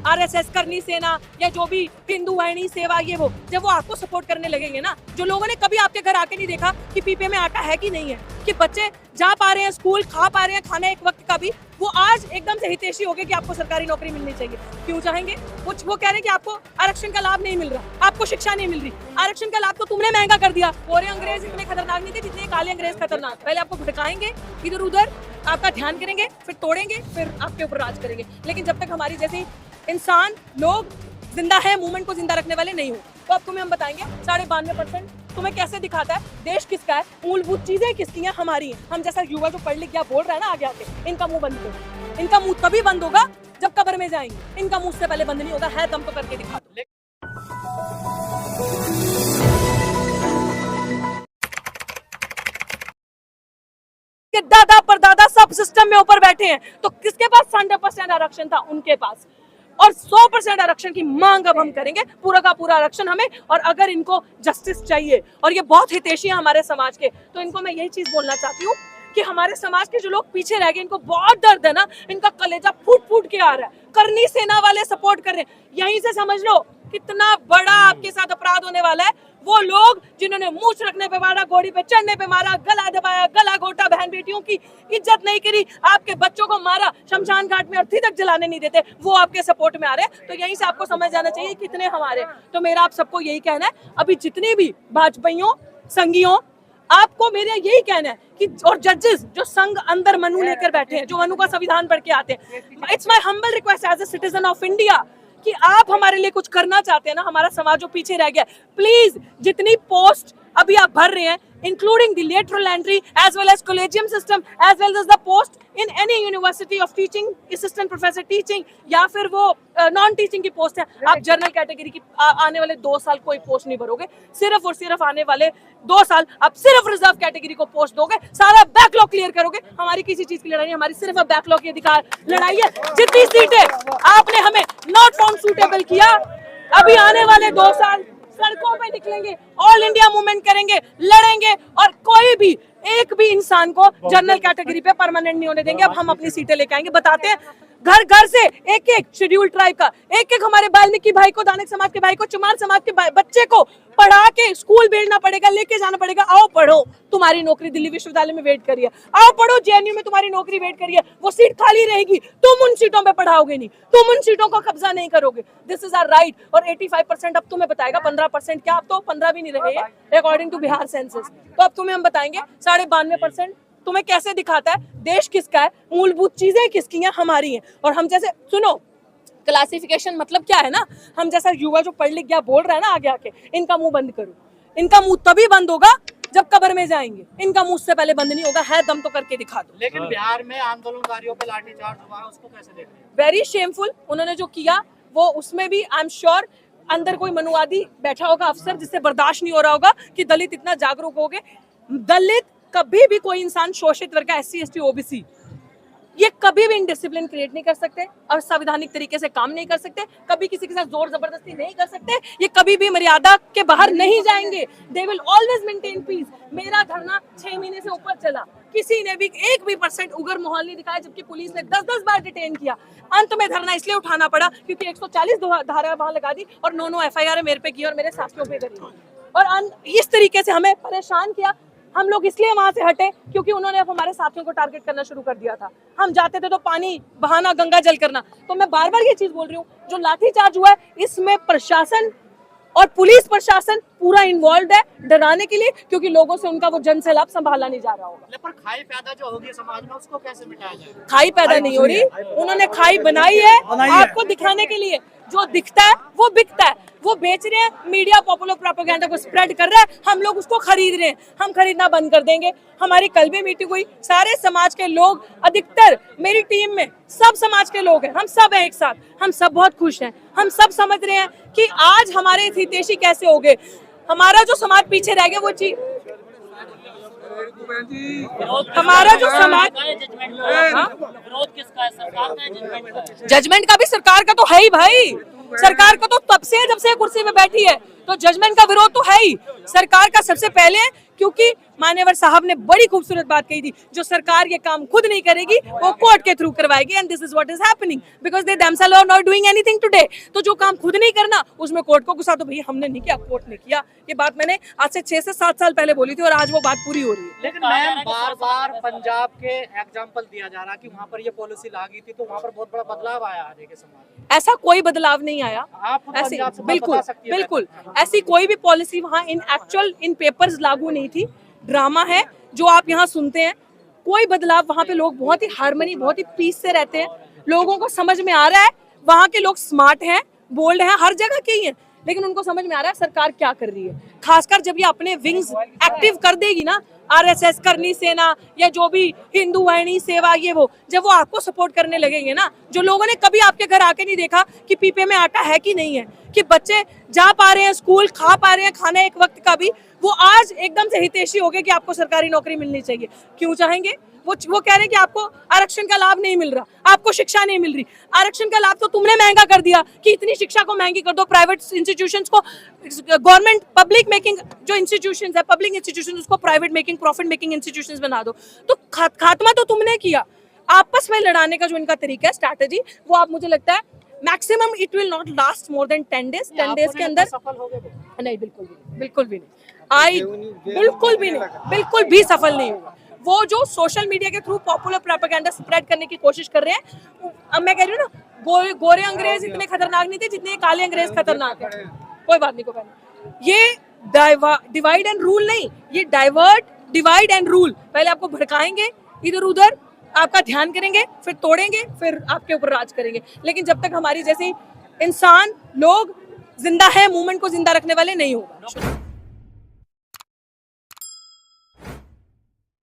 RSS, करनी सेना या जो भी हिंदू वाहिनी सेवा ये वो, जब वो आपको सपोर्ट करने लगेंगे ना, जो लोगों ने कभी आपके घर आके नहीं देखा कि पीपे में आटा है कि नहीं है, कि बच्चे जा पा रहे हैं स्कूल, खा पा रहे हैं खाना एक वक्त का भी, वो आज एकदम से हितैषी हो गए कि आपको सरकारी नौकरी मिलनी चाहिए। क्यों चाहेंगे? वो कह रहे हैं कि आपको आरक्षण का लाभ नहीं मिल रहा, आपको शिक्षा नहीं मिल रही। आरक्षण का लाभ तो तुमने महंगा कर दिया। गोरे अंग्रेज इतने खतरनाक नहीं थे जितने काले अंग्रेज खतरनाक। पहले आपको भटकाएंगे इधर उधर, आपका ध्यान करेंगे, फिर तोड़ेंगे, फिर आपके ऊपर राज करेंगे। लेकिन जब तक हमारी जैसी इंसान लोग जिंदा है, मूवमेंट को जिंदा रखने वाले नहीं हो, तो अब तुम्हें हम बताएंगे 92% तुम्हें कैसे दिखाता है देश किसका है, मूलभूत चीजें किसकी हैं, हमारी हैं। हम जैसा युवा जो पढ़ लिख गया बोल रहा है ना आगे आके, इनका मुंह बंद करो। इनका मुंह तभी बंद होगा जब कब्र में जाएंगे। इनका मुंह से पहले बंद नहीं होगा। है दम तो करके दिखा दो। दादा परदादा सब सिस्टम में ऊपर बैठे हैं, तो किसके पास 100% आरक्षण था? उनके पास। और 100% आरक्षण की मांग अब हम करेंगे, पूरा का पूरा आरक्षण हमें। और अगर इनको जस्टिस चाहिए और ये बहुत हितैषी है हमारे समाज के, तो इनको मैं यही चीज बोलना चाहती हूँ कि हमारे समाज के जो लोग पीछे रह गए, इनको बहुत दर्द है ना, इनका कलेजा फूट फूट के आ रहा है। करनी सेना वाले सपोर्ट कर रहे हैं। यहीं से समझ लो कितना बड़ा आपके साथ अपराध होने वाला है। वो लोग जिन्होंने मूंछ रखने पे मारा, घोड़ी पे चढ़ने पे मारा, गला दबाया, गला घोटा, बहन बेटियों की इज्जत नहीं करी, आपके बच्चों को मारा, शमशान घाट में अर्थी तक जलाने नहीं देते, वो आपके सपोर्ट में आ रहे हैं। तो यहीं से आपको समझ जाना चाहिए कितने हमारे। तो मेरा आप सबको यही कहना है, अभी जितने भी भाजपाइयों संघियों, आपको मेरा यही कहना है कि और जजेस जो संघ अंदर मनु लेकर बैठे हैं, जो मनु का संविधान पढ़ के आते हैं, it's my humble request as a citizen of India कि आप हमारे लिए कुछ करना चाहते हैं ना, हमारा समाज जो पीछे रह गया, प्लीज जितनी पोस्ट अभी आप भर रहे हैं, including the lateral entry as well as collegium system as well as the post in any university of teaching, assistant professor teaching या फिर वो नॉन टीचिंग की पोस्ट है, आप जनरल कैटेगरी की आने वाले 2 साल कोई पोस्ट नहीं भरोगे, सिर्फ और सिर्फ आने वाले 2 साल आप सिर्फ रिजर्व कैटेगरी को पोस्ट दोगे, सारा बैकलॉग क्लियर करोगे। हमारी किसी चीज की लड़ाई, हमारी सिर्फ अब बैकलॉग की अधिकार लड़ाई है। जितनी सीटें आपने हमें नॉट फाउंड सूटेबल किया, अभी आने वाले 2 साल सड़कों पे निकलेंगे, ऑल इंडिया मूवमेंट करेंगे, लड़ेंगे, और कोई भी एक भी इंसान को जनरल कैटेगरी पे परमानेंट नहीं होने देंगे। अब हम अपनी सीटें लेके आएंगे, बताते हैं घर घर से एक एक शेड्यूल ट्राइब का, एक एक हमारे वाल्मीकि भाई को, दानक समाज के भाई को, चमार समाज के बच्चे को पढ़ा के स्कूल भेजना पड़ेगा, लेके जाना पड़ेगा। आओ पढ़ो, तुम्हारी नौकरी दिल्ली विश्वविद्यालय में वेट करिए। आओ पढ़ो, जेएनयू में तुम्हारी नौकरी वेट करिए, वो सीट खाली रहेगी, तुम उन सीटों पे पढ़ाओगे नहीं, तुम उन सीटों को कब्जा नहीं करोगे। This is our right. और 85% अब तुम्हें बताएगा, 15% क्या, अब तो 15 भी नहीं रहे अकॉर्डिंग टू बिहार सेंसस। तो अब तुम्हें हम बताएंगे 92.5% तुम्हें कैसे दिखाता है देश किसका है, मूलभूत चीजें किसकी हैं, हमारी हैं। और हम जैसे सुनो, क्लासिफिकेशन मतलब क्या है ना, हम जैसा युवा जो पढ़ लिख गया बोल रहा है ना आगे आके, इनका मुंह बंद करो। इनका मुंह तभी बंद होगा जब कब्र में जाएंगे। इनका मुंह से पहले बंद नहीं होगा। है दम तो करके दिखा दो। लेकिन बिहार में आंदोलनकारियों पे लाठीचार्ज हुआ है, उसको कैसे देख रहे हैं? Very shameful. उन्होंने जो किया वो, उसमें भी आई एम श्योर अंदर कोई मनुवादी बैठा होगा अफसर, जिससे बर्दाश्त नहीं हो रहा होगा कि दलित इतना जागरूक हो गए। दलित कभी भी कोई इंसान, शोषित वर्ग का, SC ST OBC, ये कभी भी इनडिसिप्लिन क्रिएट नहीं कर सकते और संवैधानिक तरीके से काम नहीं कर सकते, कभी किसी के साथ जोर जबरदस्ती नहीं कर सकते, ये कभी भी मर्यादा के बाहर नहीं जाएंगे। They will always maintain piece. मेरा धरना 6 महीने से ऊपर चला, किसी ने भी 1% उग्र माहौल नहीं दिखाया, जबकि पुलिस ने 10-10 बार डिटेन किया। अंत में धरना इसलिए उठाना पड़ा क्योंकि 140 धारा वहां लगा दी और 9 FIR मेरे पे की और मेरे साथियों पे करी, और इस तरीके से हमें परेशान किया। हम लोग इसलिए वहां से हटे क्योंकि उन्होंने अब हमारे साथियों को टारगेट करना शुरू कर दिया था। हम जाते थे तो पानी बहाना, गंगा जल करना। तो मैं बार बार ये चीज बोल रही हूँ, जो लाठीचार्ज हुआ है इसमें प्रशासन और पुलिस प्रशासन पूरा इन्वॉल्व है डराने के लिए, क्योंकि लोगों से उनका वो जन सैलाब संभाला नहीं जा रहा होगा। पर खाई पैदा जो होगी समाज में, उसको कैसे मिटाया जाए? खाई पैदा नहीं हो रही, उन्होंने खाई बनाई है आपको दिखाने के लिए। जो दिखता है वो बिकता है, वो बेच रहे हैं, मीडिया पॉपुलर प्रोपेगेंडा को स्प्रेड कर रहा है, हम लोग उसको खरीद रहे हैं। हम खरीदना बंद कर देंगे। हमारी कल भी मीटिंग हुई, सारे समाज के लोग, अधिकतर मेरी टीम में सब समाज के लोग हैं, हम सब हैं एक साथ, हम सब बहुत खुश हैं। हम सब समझ रहे हैं कि आज हमारे हितैषी कैसे हो गए, हमारा जो समाज पीछे रह गया वो चीज, हमारा जो समाज, जजमेंट का भी सरकार का तो है ही भाई। सरकार का तो तब से है जब से कुर्सी में बैठी है, तो जजमेंट का विरोध तो है ही। सरकार का सबसे पहले क्योंकि मान्यवर साहब ने बड़ी खूबसूरत बात कही थी, जो सरकार ये काम खुद नहीं करेगी वो कोर्ट के थ्रू करवाएगी, and this is what is happening because they themselves are not doing anything today। तो जो काम खुद नहीं करना उसमें कोर्ट को गुस्सा, तो भैया हमने नहीं किया, कोर्ट ने किया। ये बात मैंने आज से 6 से 7 साल पहले बोली थी और आज वो बात पूरी हो रही है। लेकिन मैम बार बार पंजाब के एग्जाम्पल दिया जा रहा कि वहाँ पर ये पॉलिसी लागू थी तो वहाँ पर बहुत बड़ा बदलाव आया आने के समाज में। ऐसा कोई बदलाव नहीं आया, आप खुद ऐसी पंजाब से बिल्कुल बता सकती हैं बिल्कुल ऐसी कोई भी पॉलिसी वहाँ इन एक्चुअल इन पेपर्स लागू नहीं थी। ड्रामा है जो आप यहाँ सुनते हैं, कोई बदलाव। वहाँ पे लोग बहुत ही हार्मनी, बहुत ही पीस से रहते हैं, लोगों को समझ में आ रहा है। वहाँ के लोग स्मार्ट हैं, बोल्ड हैं, हर जगह के ही हैं, लेकिन उनको समझ में आ रहा है सरकार क्या कर रही है। खासकर जब ये अपने विंग्स एक्टिव कर देगी ना, आरएसएस, करनी सेना या जो भी हिंदू वाहिनी सेवा, ये वो जब वो आपको सपोर्ट करने लगेंगे ना, जो लोगों ने कभी आपके घर आके नहीं देखा कि पीपे में आटा है कि नहीं है, कि बच्चे जा पा रहे हैं स्कूल, खा पा रहे हैं खाना एक वक्त का भी, वो आज एकदम से हितैषी हो गए कि आपको सरकारी नौकरी मिलनी चाहिए। क्यों चाहेंगे? वो कह रहे हैं कि आपको आरक्षण का लाभ नहीं मिल रहा, आपको शिक्षा नहीं मिल रही। आरक्षण का लाभ तो तुमने महंगा कर दिया कि इतनी शिक्षा को महंगी कर दो, प्राइवेट इंस्टीट्यूशंस को गवर्नमेंट पब्लिक मेकिंग जो इंस्टीट्यूशंस है, पब्लिक इंस्टीट्यूशंस, उसको private making, profit making institutions बना दो। तो खात्मा तो तुमने किया। आपस में लड़ाने का जो इनका तरीका है, स्ट्रैटेजी, वो आप मुझे लगता है maximum it will not last more than 10 days. 10 days के अंदर सफल हो गए? नहीं, बिल्कुल भी नहीं, बिल्कुल भी सफल नहीं होगा। वो जो सोशल मीडिया के थ्रू पॉपुलर प्रोपेगेंडा स्प्रेड करने की कोशिश कर रहे हैं, अब मैं कह रही हूँ ना, गोरे अंग्रेज इतने खतरनाक नहीं थे जितने काले अंग्रेज खतरनाक है। कोई बात नहीं, ये डिवाइड एंड रूल नहीं, ये डाइवर्ट, डिवाइड एंड रूल। पहले आपको भड़काएंगे इधर उधर, आपका ध्यान करेंगे, फिर तोड़ेंगे, फिर आपके ऊपर राज करेंगे। लेकिन जब तक हमारी जैसी इंसान लोग जिंदा है, मूवमेंट को जिंदा रखने वाले नहीं होगा।